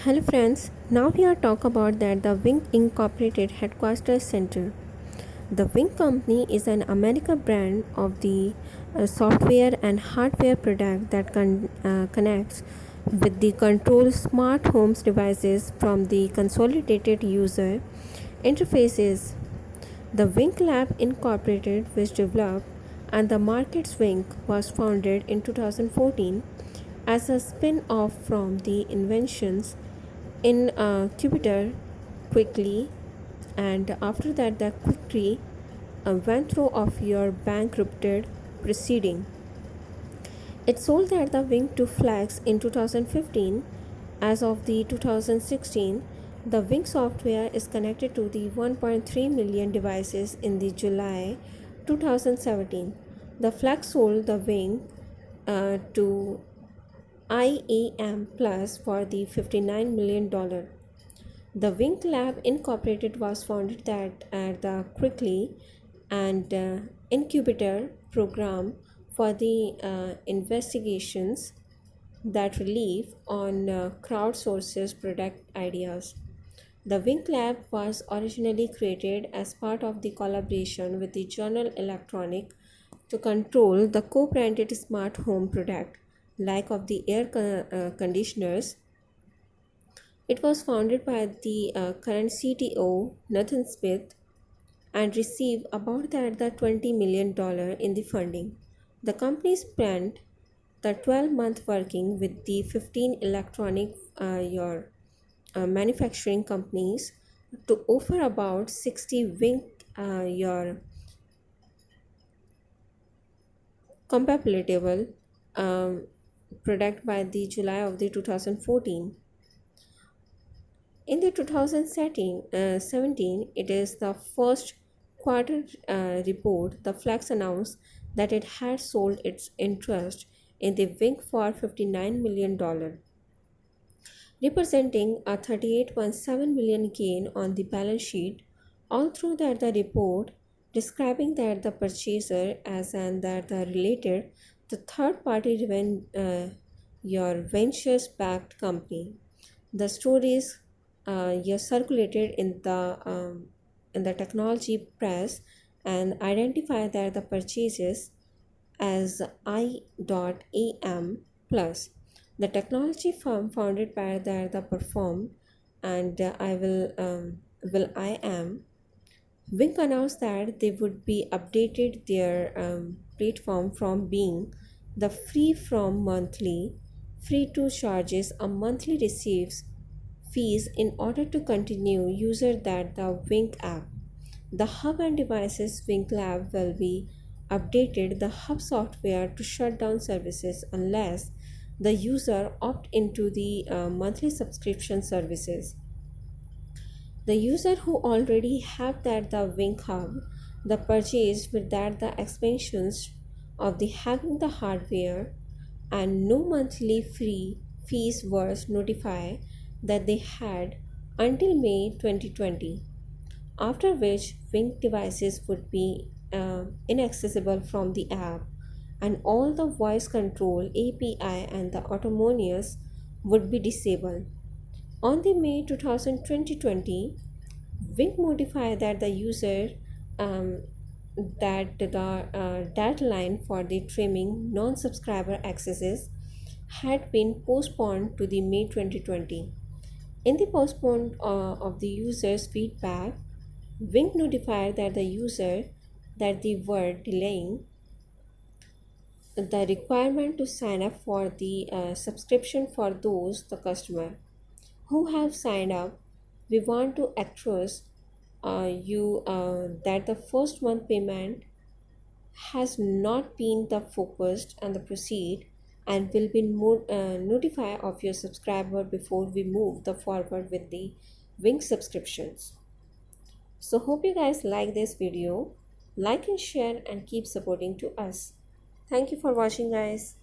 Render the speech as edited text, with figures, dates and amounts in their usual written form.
Hello friends, now we are talk about that the Wing Incorporated Headquarters Center. The Wing Company is an American brand of the software and hardware product that connects with the control smart homes devices from the consolidated user interfaces. The Wink Lab Incorporated, which developed and the Markets Wink, was founded in 2014 as a spin off from the inventions in Jupiter quickly, and after that, the quickly went through of your bankrupted proceeding. It sold at the Wing to Flex in 2015. As of the 2016, the Wing software is connected to the 1.3 million devices in the July 2017. The Flex sold the Wing to IAM Plus for the $59 million. The Wink Lab Incorporated was founded at the Quickly and Incubator program for the investigations that relieve on crowdsources product ideas. The Wink Lab was originally created as part of the collaboration with the Journal Electronic to control the co-branded smart home product like of the conditioners. It was founded by the current CTO, Nathan Smith, and received about the $20 million in the funding. The company spent the 12-month working with the 15 electronic your manufacturing companies to offer about 60 Wink your compatible um, product by the July of the 2014. In the 2017, it is the first quarter report. The Flex announced that it had sold its interest in the Wink for $59 million, representing a 38.7 million gain on the balance sheet. All through that the report describing that the purchaser as and that the related the third party your ventures backed company. The stories circulated in the technology press and identify that the purchases as I.am plus. The technology firm founded by the Perform and will I am. Wink announced that they would be updated their platform from being the free from monthly free to charges a monthly receives fees in order to continue user that the Wink app. The hub and devices Wink Lab will be updated the hub software to shut down services unless the user opt into the monthly subscription services. The user who already have that the Wink hub, the purchase with that the expansions of the having the hardware and no monthly free fees was notified that they had until May 2020, after which Wink devices would be inaccessible from the app and all the voice control API and the autonomous would be disabled. On the May 2020, Wink notified that the user um, that the deadline for the trimming non-subscriber accesses had been postponed to the May 2020. In the postpone of the user's feedback, Wink notified that the user that they were delaying the requirement to sign up for the subscription for those the customer who have signed up. We want to assure you that the first month payment has not been the focused and the proceed and will be notify of your subscriber before we move the forward with the Wink subscriptions. So hope you guys like this video. Like and share and keep supporting to us. Thank you for watching guys.